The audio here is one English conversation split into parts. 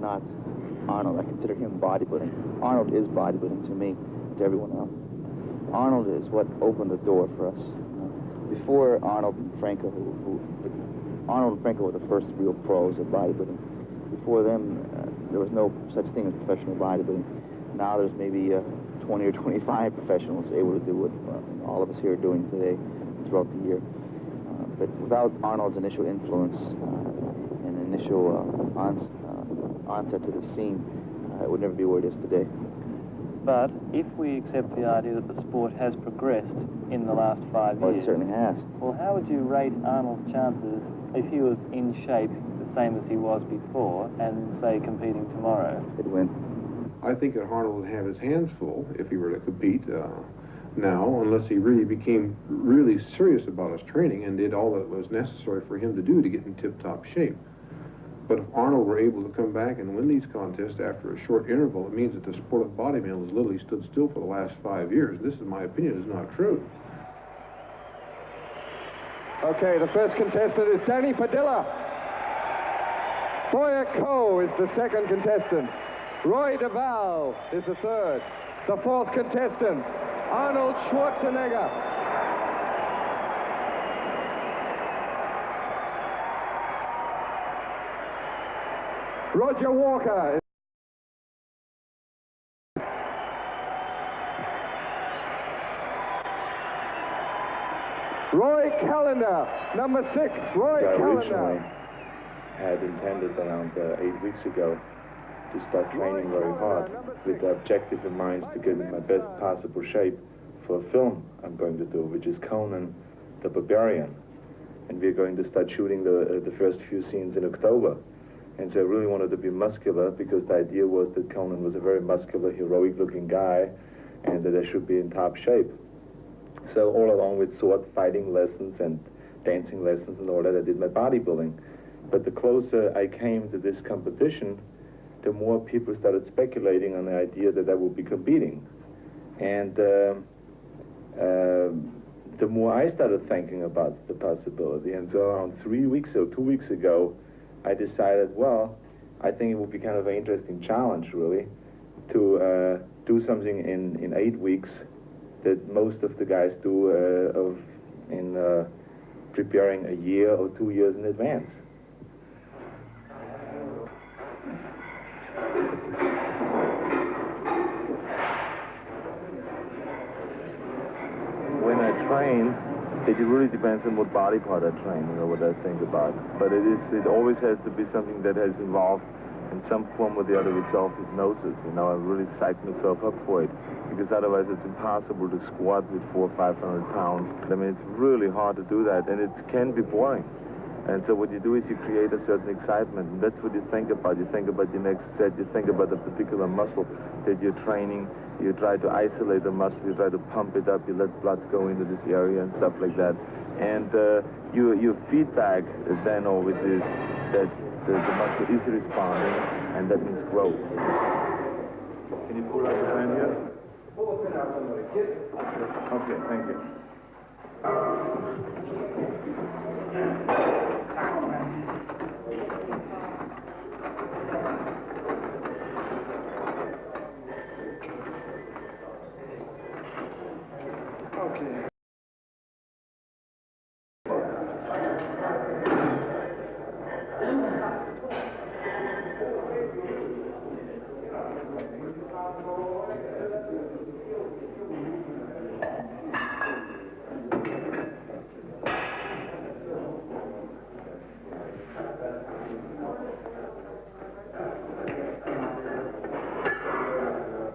not Arnold. I consider him bodybuilding. Arnold is bodybuilding to me, to everyone else. Arnold is what opened the door for us. Before Arnold and Franco, Arnold and Franco were the first real pros of bodybuilding. Before them, there was no such thing as professional bodybuilding. Now there's maybe 20 or 25 professionals able to do what all of us here are doing today throughout the year. But without Arnold's initial influence and initial onset to the scene, it would never be where it is today. But if we accept the idea that the sport has progressed in the last 5 years... Well, it certainly has. Well, how would you rate Arnold's chances if he was in shape the same as he was before and, say, competing tomorrow? He'd win. I think that Arnold would have his hands full if he were to compete now, unless he really became really serious about his training and did all that was necessary for him to do to get in tip-top shape. But if Arnold were able to come back and win these contests after a short interval, it means that the sport of bodybuilding has literally stood still for the last 5 years. This, in my opinion, is not true. Okay, the first contestant is Danny Padilla. Boyer Coe is the second contestant. Roy DeVal is the third. The fourth contestant, Arnold Schwarzenegger. Roger Walker. Roy Callender, number 6, Roy Callender. Originally had intended around 8 weeks ago to start training very hard with the objective in mind to get in my best possible shape for a film I'm going to do, which is Conan the Barbarian. And we're going to start shooting the first few scenes in October. And so I really wanted to be muscular because the idea was that Conan was a very muscular, heroic-looking guy and that I should be in top shape. So all along with sword fighting lessons and dancing lessons and all that, I did my bodybuilding. But the closer I came to this competition, the more people started speculating on the idea that I would be competing. And the more I started thinking about the possibility. And so around 2 weeks ago, I decided, well, I think it would be kind of an interesting challenge, really, to do something in 8 weeks that most of the guys do in preparing a year or 2 years in advance. When I train, it really depends on what body part I train, what I think about. But it always has to be something that has involved in some form or the other with self-hypnosis. I really psych myself up for it, because otherwise it's impossible to squat with 400 or 500 pounds. I mean, it's really hard to do that, and it can be boring. And so what you do is you create a certain excitement, and that's what you think about. You think about your next set, you think about a particular muscle that you're training, you try to isolate the muscle, you try to pump it up, you let blood go into this area and stuff like that. And your feedback then always is that the muscle is responding, and that means growth. Can you pull out the pen here? Okay, thank you. Okay.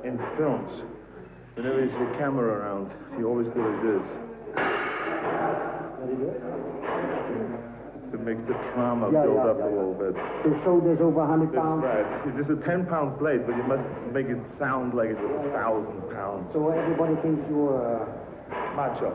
In films, whenever you see a camera around, you always do like this. To make the trauma build up a little bit. The shoulders over 100 pounds. That's right. This is a 10-pound plate, but you must make it sound like it was 1,000 pounds. So everybody thinks you're macho.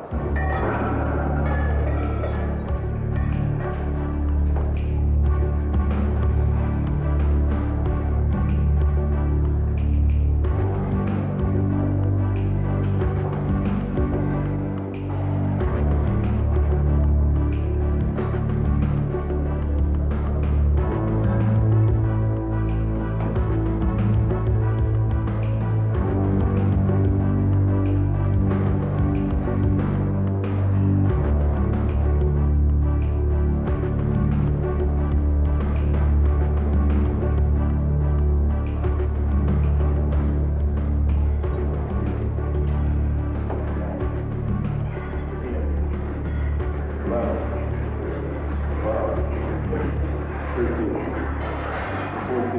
14,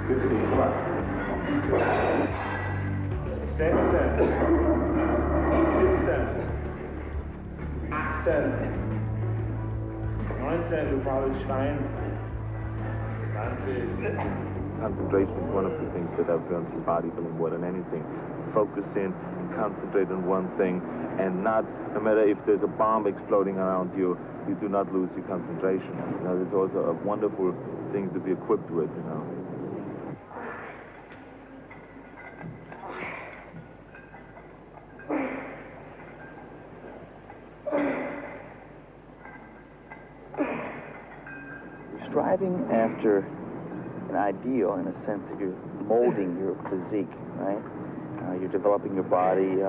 15, come on. 6, 10, 8, 10, 9, 10, du brauchst schreien. Concentration is one of the things that I've learned in bodybuilding more than anything. Focus in and concentrate on one thing, and no matter if there's a bomb exploding around you, you do not lose your concentration. You know, it's also a wonderful thing to be equipped with, you know. You're striving after an ideal in a sense that you're molding your physique, right? You're developing your body,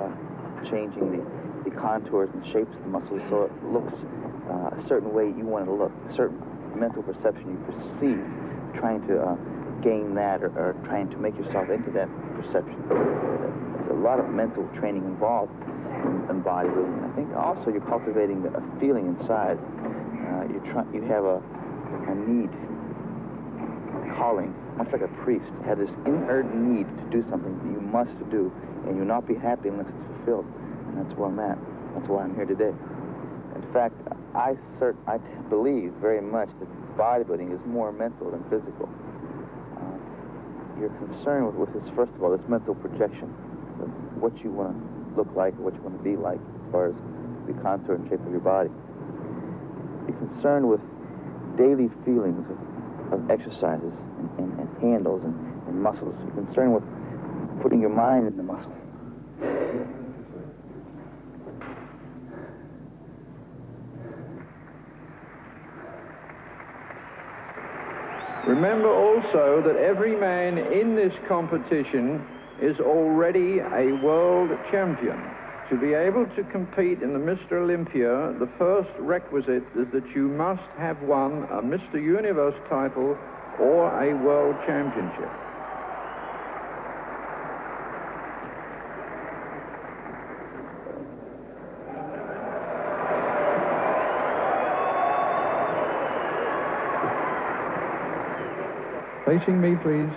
changing the contours and shapes of the muscles so it looks a certain way you want it to look, a certain mental perception you perceive, trying to gain that or trying to make yourself into that perception. There's a lot of mental training involved in bodybuilding. I think also you're cultivating a feeling inside. You have a need, a calling, much like a priest. You have this inherent need to do something that you must do, and you'll not be happy unless it's fulfilled. And that's where I'm at. That's why I'm here today. In fact, I believe very much that bodybuilding is more mental than physical. You're concerned with this, first of all, this mental projection of what you want to look like or what you want to be like as far as the contour and shape of your body. You're concerned with daily feelings of exercises and handles and muscles. You're concerned with putting your mind in the muscle. Remember also that every man in this competition is already a world champion. To be able to compete in the Mr. Olympia, the first requisite is that you must have won a Mr. Universe title or a world championship. Facing me, please.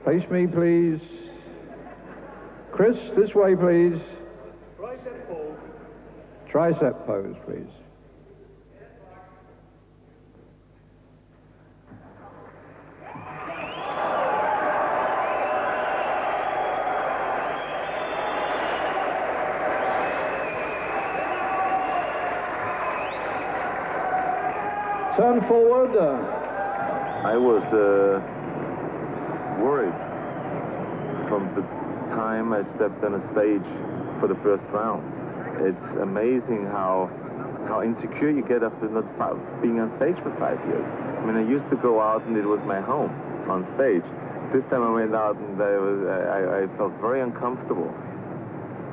Face me, please. Chris, this way, please. Tricep pose. Tricep pose, please. Turn forward. I was worried from the time I stepped on a stage for the first round. It's amazing how insecure you get after not being on stage for 5 years. I mean, I used to go out and it was my home on stage. This time I went out and I felt very uncomfortable,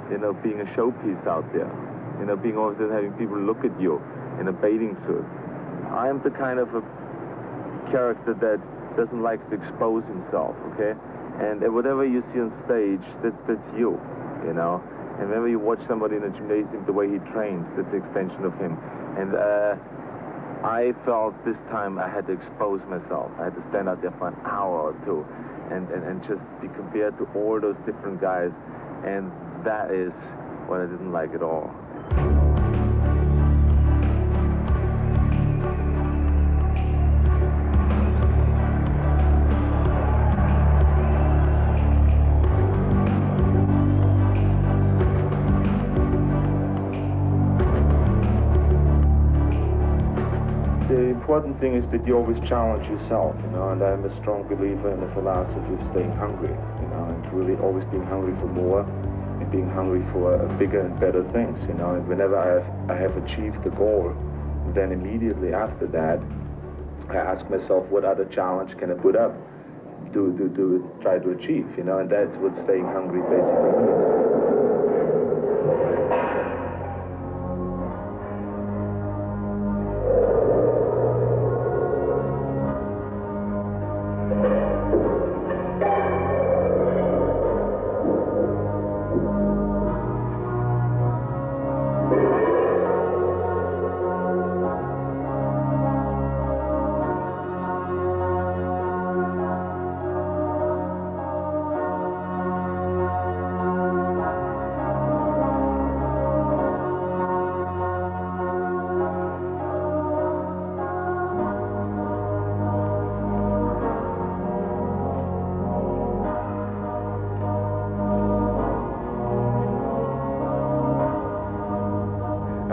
you know, being a showpiece out there, you know, being always having people look at you in a bathing suit. I am the kind of a character that doesn't like to expose himself, okay? And whatever you see on stage, that's you, you know? And whenever you watch somebody in a gymnasium, the way he trains, that's an extension of him. And I felt this time I had to expose myself. I had to stand out there for an hour or two and just be compared to all those different guys. And that is what I didn't like at all. The important thing is that you always challenge yourself, you know, and I'm a strong believer in the philosophy of staying hungry, you know, and really always being hungry for more and being hungry for bigger and better things, you know, and whenever I have achieved the goal, then immediately after that, I ask myself, what other challenge can I put up to try to achieve, you know, and that's what staying hungry basically means.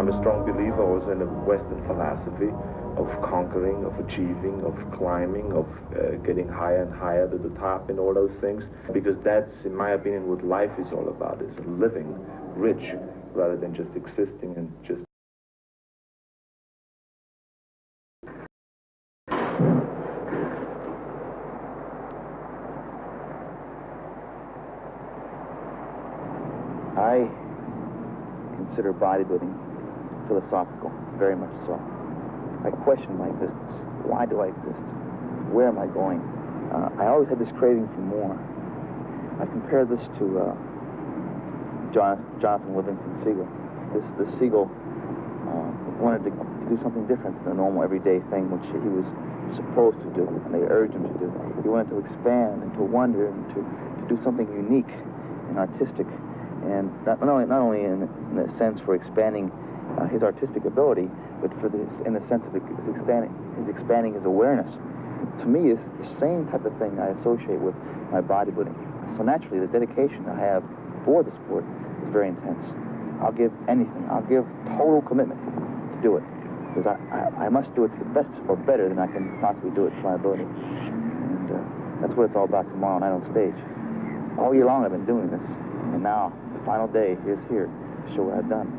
I'm a strong believer also in the Western philosophy of conquering, of achieving, of climbing, of getting higher and higher to the top and all those things, because that's, in my opinion, what life is all about, is living rich rather than just existing and just I consider bodybuilding philosophical, very much so. I question my existence. Why do I exist? Where am I going? I always had this craving for more. I compare this to Jonathan Livingston Seagull. This seagull wanted to do something different than the normal everyday thing which he was supposed to do, and they urged him to do. He wanted to expand and to wonder and to do something unique and artistic, and not only in the sense for expanding his artistic ability, but for this, in the sense of expanding his awareness. To me, it's the same type of thing I associate with my bodybuilding. So naturally, the dedication I have for the sport is very intense. I'll give anything. I'll give total commitment to do it, because I must do it to the best or better than I can possibly do it to my ability. And that's what it's all about tomorrow night on stage. All year long I've been doing this, and now the final day is here to show what I've done.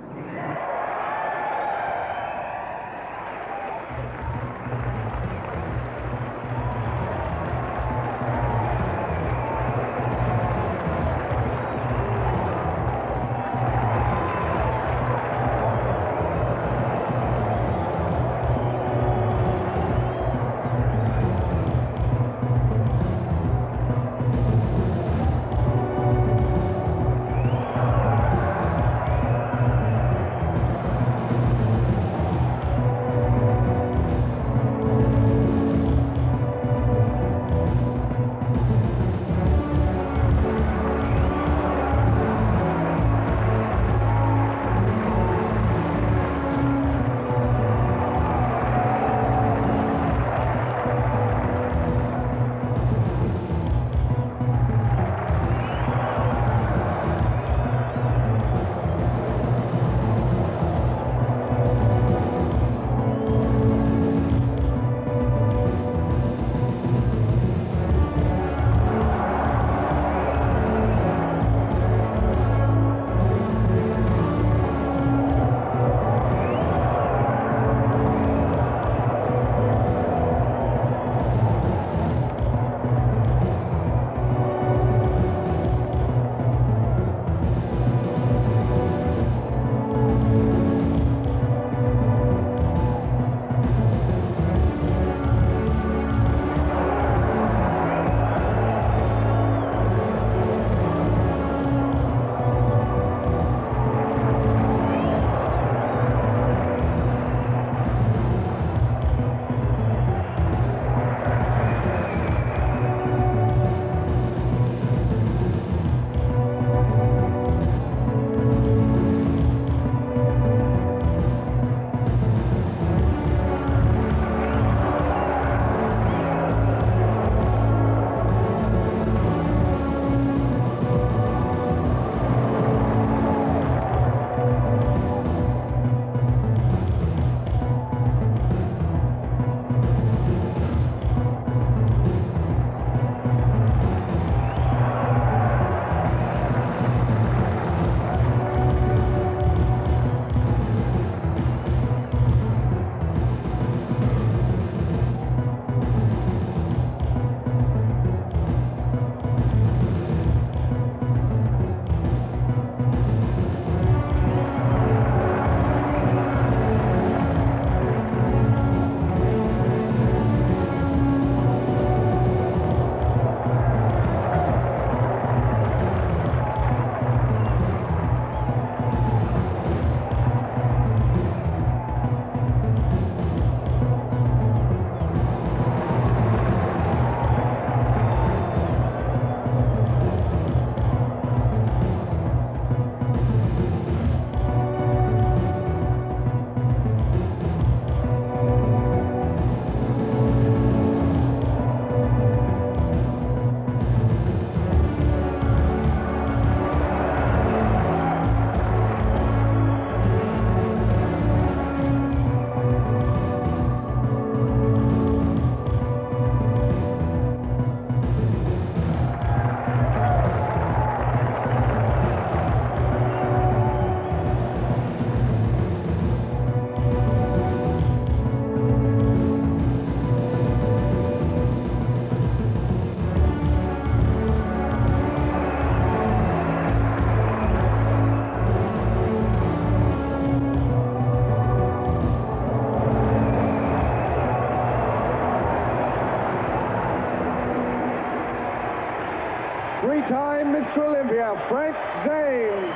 three-time Mr. Olympia, Frank Zane.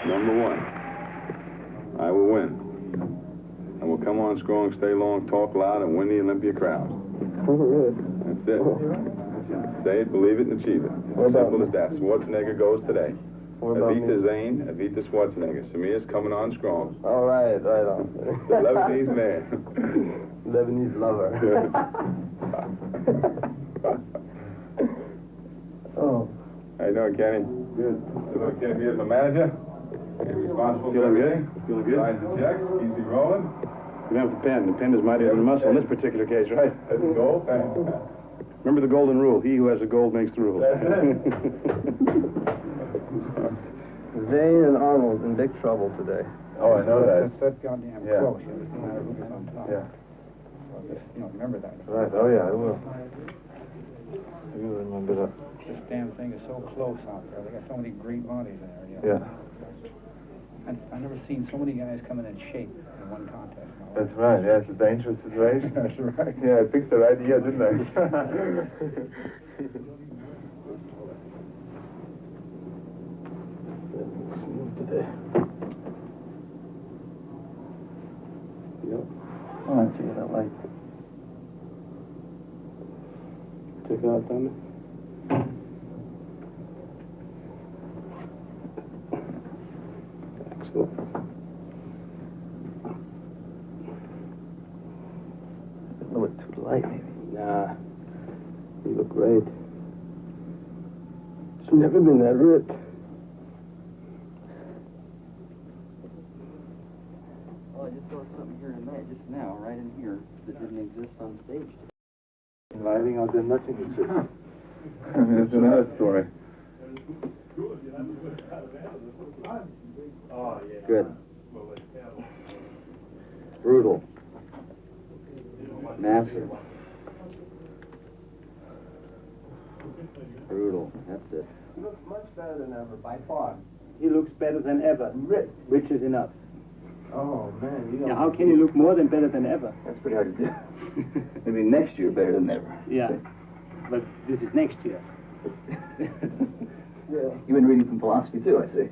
Number one, I will win. I will come on strong, stay long, talk loud, and win the Olympia crowd. That's it. Say it, believe it, and achieve it. It's as simple as that. Schwarzenegger goes today. Evita Zane, Evita Schwarzenegger. Samir's coming on strong. All right, right on. The Lebanese man. Lebanese lover. Oh. How you doing, Kenny? Good. Look, Kenny, here's my manager. You're responsible for everything. Feeling good? Signs the checks, easy rolling. You have the pen. The pen is mightier than the muscle in this particular case, right? That's the goal. Remember the golden rule. He who has the gold makes the rules. Zane and Arnold in big trouble today. Oh, I know that. That's goddamn Yeah. close. It doesn't matter who's on top. Yeah. So just, remember that. Right, oh yeah, I will. I will remember that. This damn thing is so close out there. They got so many great bodies in there, Yeah. I've never seen so many guys come in shape in one contest. That's right, yeah, it's a dangerous situation. That's right. Yeah, I picked the right year, didn't I? Smooth today. Yep. Oh, gee, that light. Check it out, Thunder. Excellent. A little bit too light, maybe. Nah, you look great. She's never been that ripped. Well, I just saw something here tonight, just now, right in here, that didn't exist on stage. In lighting out there, nothing exists. That's another story. Good. Brutal. Massive. Brutal. That's it. He looks much better than ever, by far. He looks better than ever, which is enough. Oh, man, you don't... Yeah, how can you look more than better than ever? That's pretty hard to do. Maybe next year better than ever. Yeah, but this is next year. You've been reading some philosophy too, I see.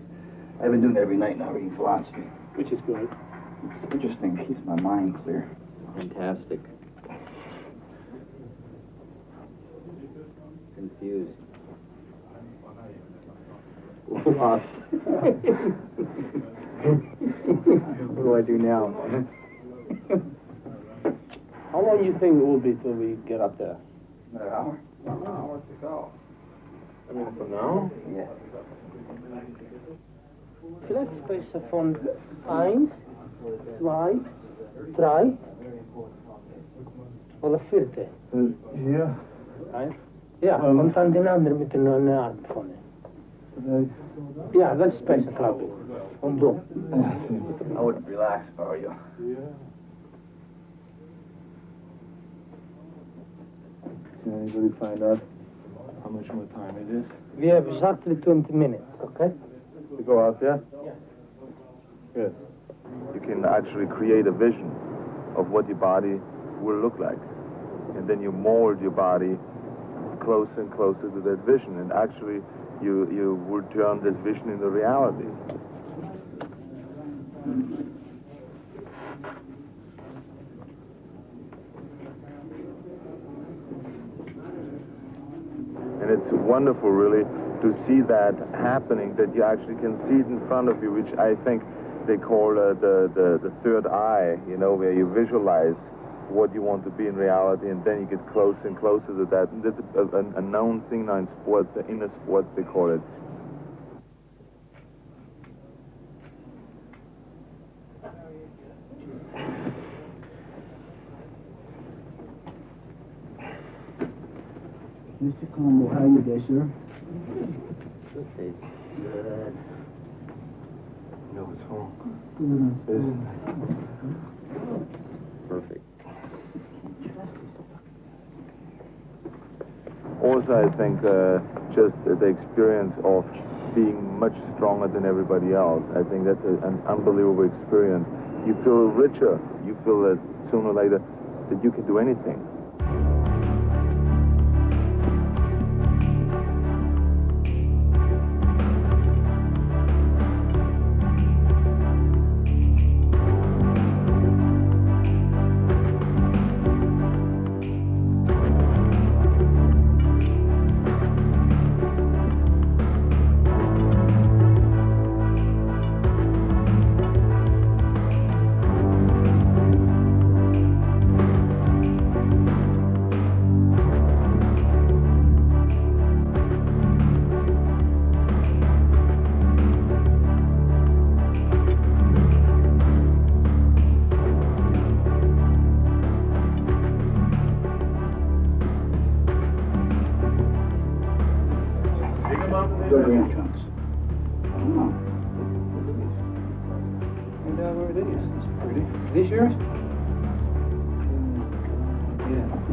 I've been doing that every night now, reading philosophy. Which is good. It's interesting. It keeps my mind clear. Fantastic. Confused. Lost. What do I do now? How long do you think it will be till we get up there? Another hour? 1 hour to go. I mean, from now? Yeah. Vielleicht spreche von 1, 2, 3 oder 4. Hier? Ja, und dann den anderen mit den Arm vorne. Ja, das ist besser, glaube ich. Und so. I wouldn't relax if I were you. Can anybody find out how much more time it is? We have exactly 20 minutes, okay? To go out there? Yeah. Good. You can actually create a vision of what your body will look like. And then you mold your body closer and closer to that vision. And actually, you will turn this vision into reality. And it's wonderful, really, to see that happening, that you actually can see it in front of you, which I think they call the third eye, you know, where you visualize what you want to be in reality, and then you get closer and closer to that. And that's a known thing now in sports, the inner sports, they call it. Mr. Combo, how are you there, sir? Good. No, it's wrong. Perfect. Also, I think just the experience of being much stronger than everybody else, I think that's an unbelievable experience. You feel richer. You feel that sooner or later that you can do anything. where it is. This yours? Yeah.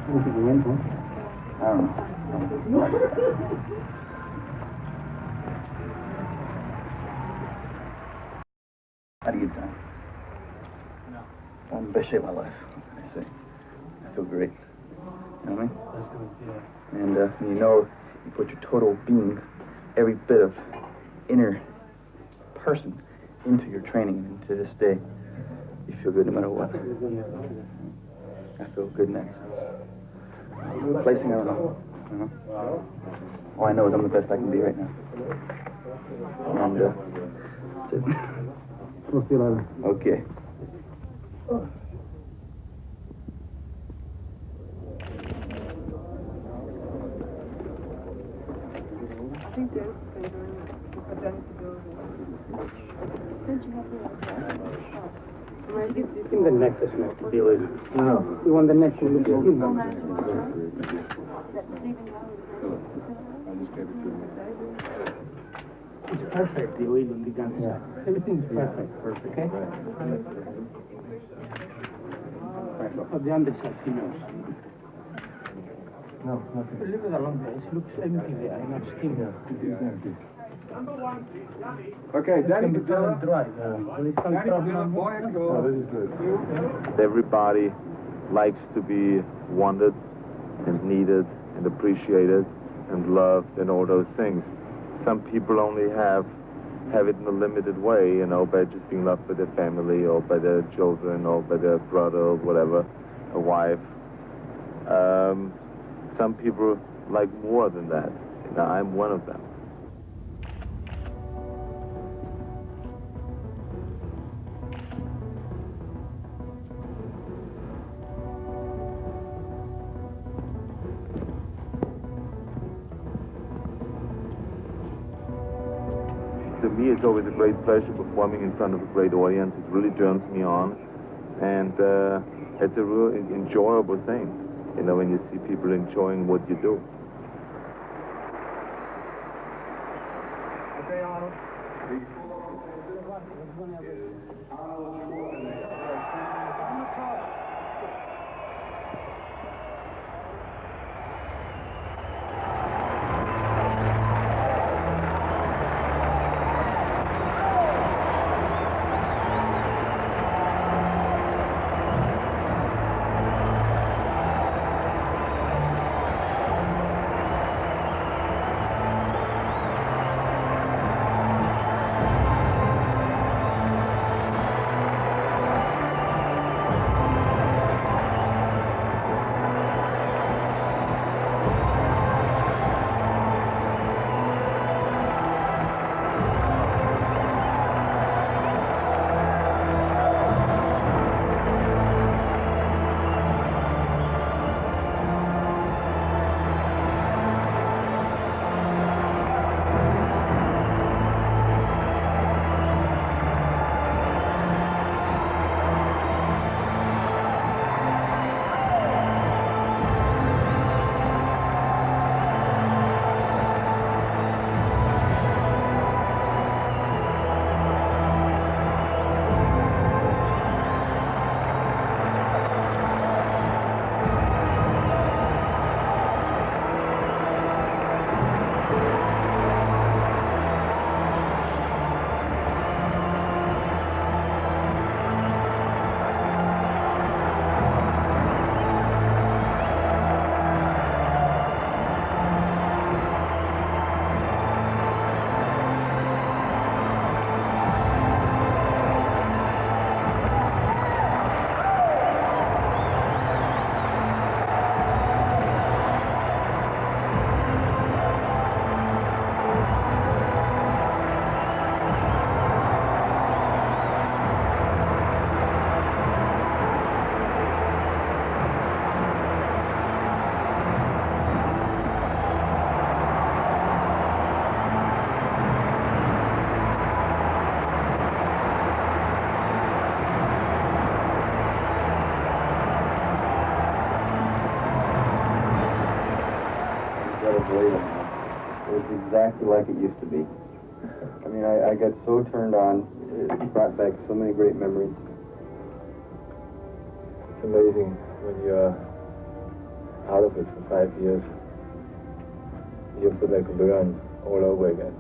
don't think he went, huh? I don't know. Had a good time. No. I'm in the best shape of my life, I say. I feel great. You know what I mean? That's good, yeah. And when you know you put your total being, every bit of inner person into your training, and to this day, you feel good no matter what. I feel good in that sense. Placing, I don't know. You know? All I know is I'm the best I can be right now. And that's it. We'll see you later. Okay. In the neck doesn't have to be like. No. You want the neck to look skin. It's perfect, the oil on the gun. Yeah. Everything's perfect. Perfect. Okay? On the underside, he knows. No, nothing. Look at the long days. Looks empty there. Not skin. Okay, Danny, Dry. Everybody likes to be wanted and needed and appreciated and loved and all those things. Some people only have it in a limited way, you know, by just being loved by their family or by their children or by their brother or whatever, a wife. some people like more than that. You know, I'm one of them. To me, it's always a great pleasure performing in front of a great audience. It really turns me on, and it's a real enjoyable thing, you know, when you see people enjoying what you do. Okay, Arnold. It was exactly like it used to be. I mean, I got so turned on. It brought back so many great memories. It's amazing when you're out of it for 5 years. You have to like learn all over again,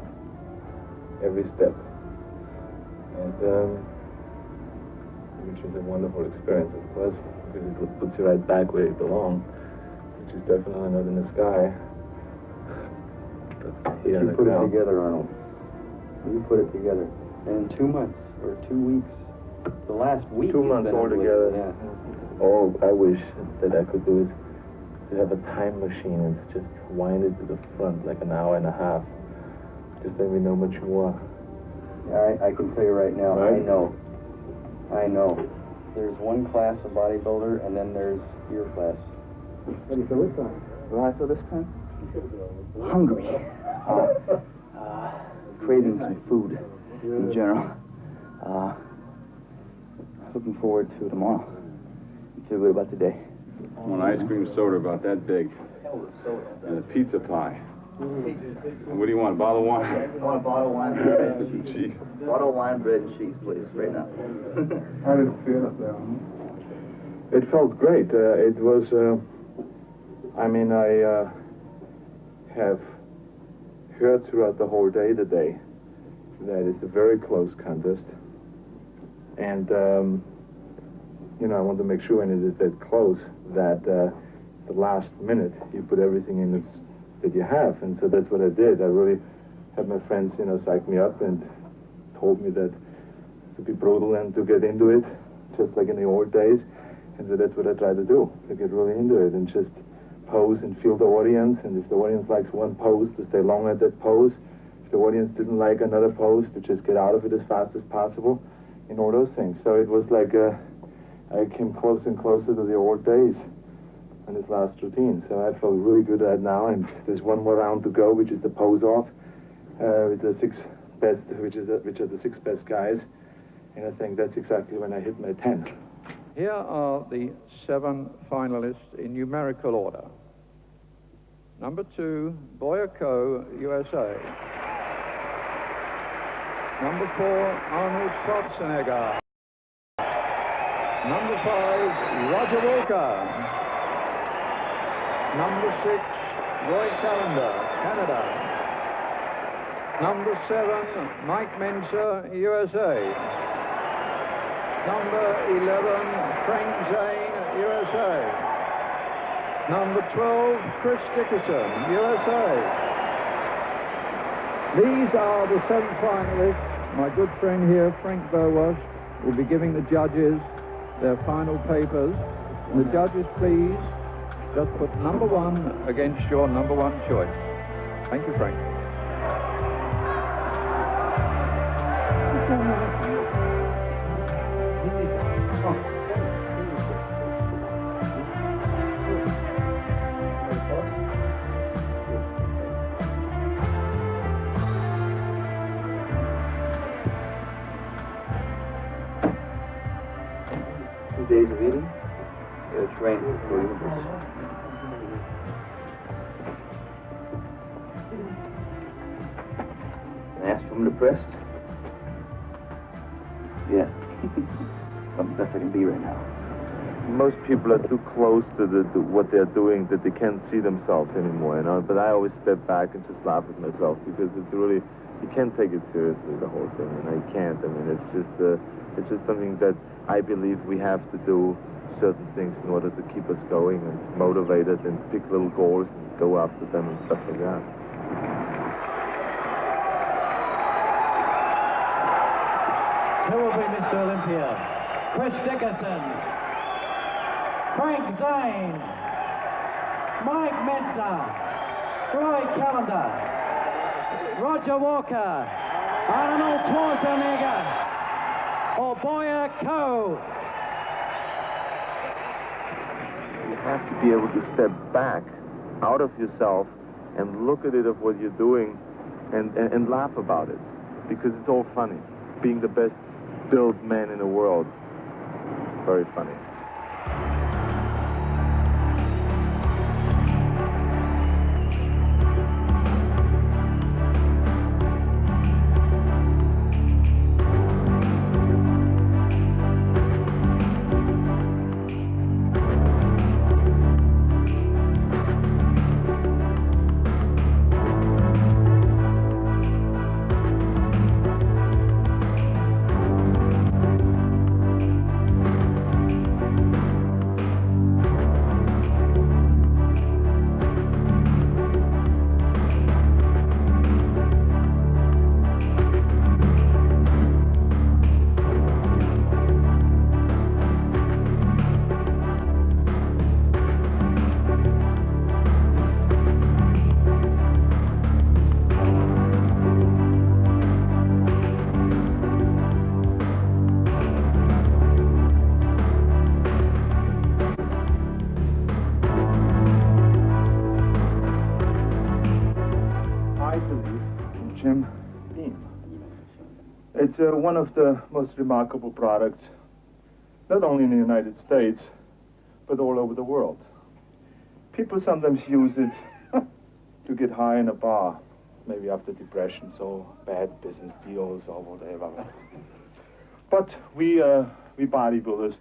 every step. And which is a wonderful experience, of course, because it puts you right back where you belong, which is definitely not in the sky. You put it together, Arnold. You put it together. And in 2 months or 2 weeks, the last week. 2 months altogether. Yeah. All I wish that I could do is to have a time machine and just wind it to the front like an hour and a half. Just then we know much more. Yeah, I can tell you right now, right? I know. There's one class of bodybuilder, and then there's your class. What do you feel this time? What do I feel this time? Hungry. Craving some food in general. Looking forward to tomorrow. I feel good about today. I want an ice cream soda about that big. And a pizza pie. What do you want, a bottle of wine? I want a bottle of wine, bread, and cheese. Cheese. Bottle of wine, bread, and cheese, please, right now. How did it feel up there? It felt great. It was, I mean, I have heard throughout the whole day today that it's a very close contest. And, you know, I want to make sure when it is that close that the last minute you put everything in that you have. And so that's what I did. I really had my friends, you know, psych me up and told me that to be brutal and to get into it, just like in the old days. And so that's what I tried to do, to get really into it and just pose and feel the audience, and if the audience likes one pose, to stay long at that pose. If the audience didn't like another pose, to just get out of it as fast as possible, and all those things. So it was like I came closer and closer to the old days in this last routine. So I feel really good at it now, and there's one more round to go, which is the pose off, with the six best, which are the six best guys, and I think that's exactly when I hit my 10. Here are the 7 finalists in numerical order. Number 2, Boyer Coe, USA. Number 4, Arnold Schwarzenegger. Number 5, Roger Walker. Number 6, Roy Callender, Canada. Number 7, Mike Menzer, USA. Number 11, Frank Zane, USA. Number 12, Chris Dickerson, USA. These are the 7 finalists. My good friend here, Frank Burwash, will be giving the judges their final papers. And the judges, please, just put number 1 against your number 1 choice. Thank you, Frank. Days of eating, train for universe. Can I ask if I'm depressed? Yeah. I'm the best I can be right now. Most people are too close to what they're doing that they can't see themselves anymore, you know. But I always step back and just laugh at myself because it's really, you can't take it seriously, the whole thing, and I can't. I mean, it's just something that I believe we have to do certain things in order to keep us going and motivated and pick little goals and go after them and stuff like that. Who will be Mr. Olympia? Chris Dickerson, Frank Zane, Mike Menzer, Roy Callender, Roger Walker, Arnold Schwarzenegger, or Boyer Coe. You have to be able to step back out of yourself and look at it of what you're doing and laugh about it, because it's all funny. Being the best built man in the world, very funny. It's one of the most remarkable products, not only in the United States, but all over the world. People sometimes use it to get high in a bar, maybe after depression, so bad business deals or whatever. But we bodybuilders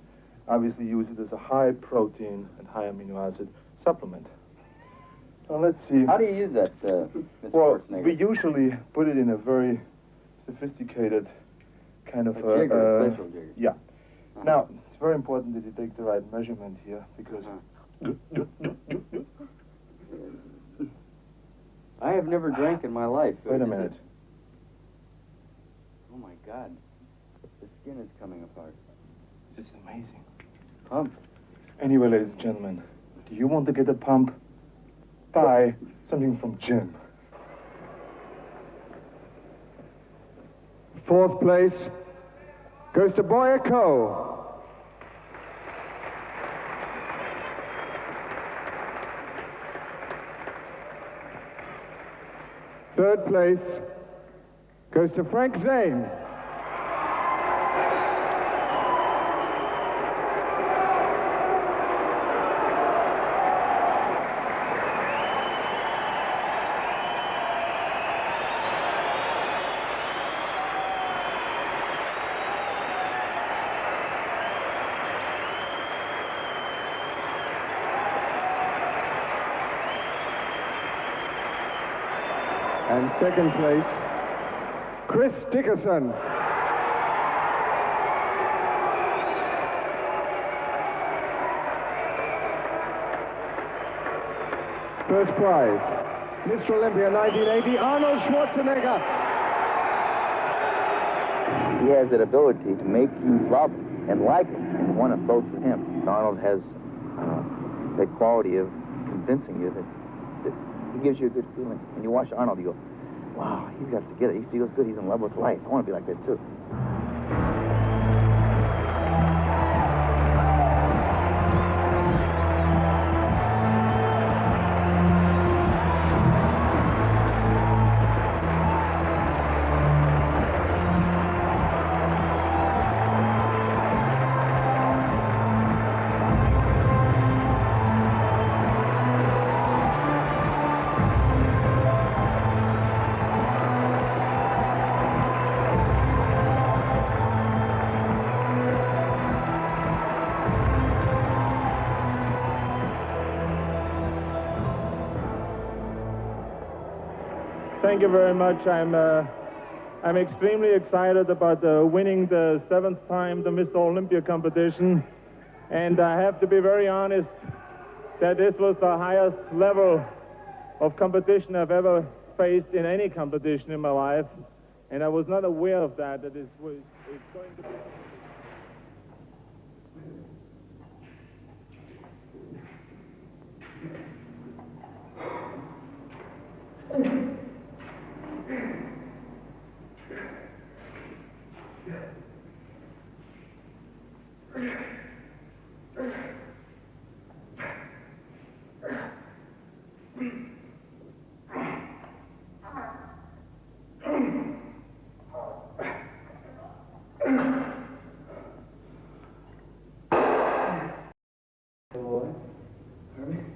obviously use it as a high protein and high amino acid supplement. Now let's see. How do you use that, Mr. Well, Schwarzenegger? we usually put it in a very sophisticated kind of jigger, a special jigger. Yeah. Now, it's very important that you take the right measurement here, because I have never drank in my life. Wait a minute. Oh my God. The skin is coming apart. It's amazing. Pump. Anyway, ladies and gentlemen, do you want to get a pump? spy something from Jim. Fourth place goes to Boyako. Third place goes to Frank Zane. And second place, Chris Dickerson. First prize, Mr. Olympia 1980, Arnold Schwarzenegger. He has that ability to make you love and like him and want to vote for him. And Arnold has that quality of convincing you that he gives you a good feeling. When you watch Arnold, you go, wow, he's got it together. He feels good. He's in love with life. I want to be like that, too. Thank you very much. I'm extremely excited about winning the 7th time the Mr. Olympia competition. And I have to be very honest that this was the highest level of competition I've ever faced in any competition in my life. And I was not aware of that it's going to be...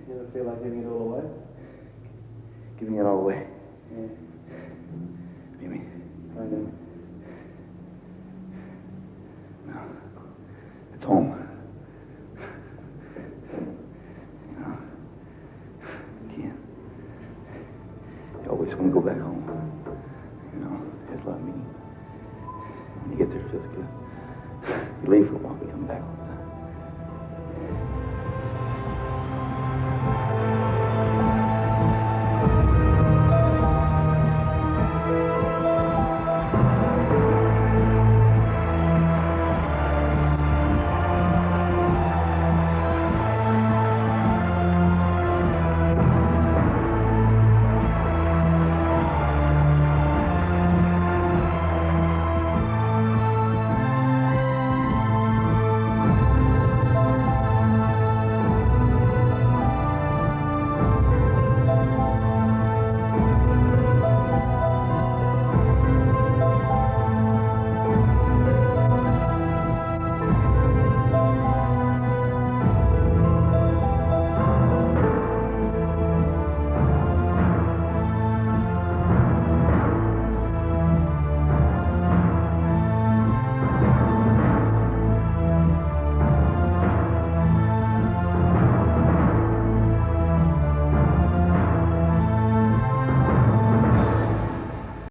You ever feel like giving it all away? Giving it all away. Yeah. What do you mean? Kind of. No. It's home. You know, can't. You always want to go back home. You know, it's like me. When you get there, it feels good. You leave for a while, but you come back home.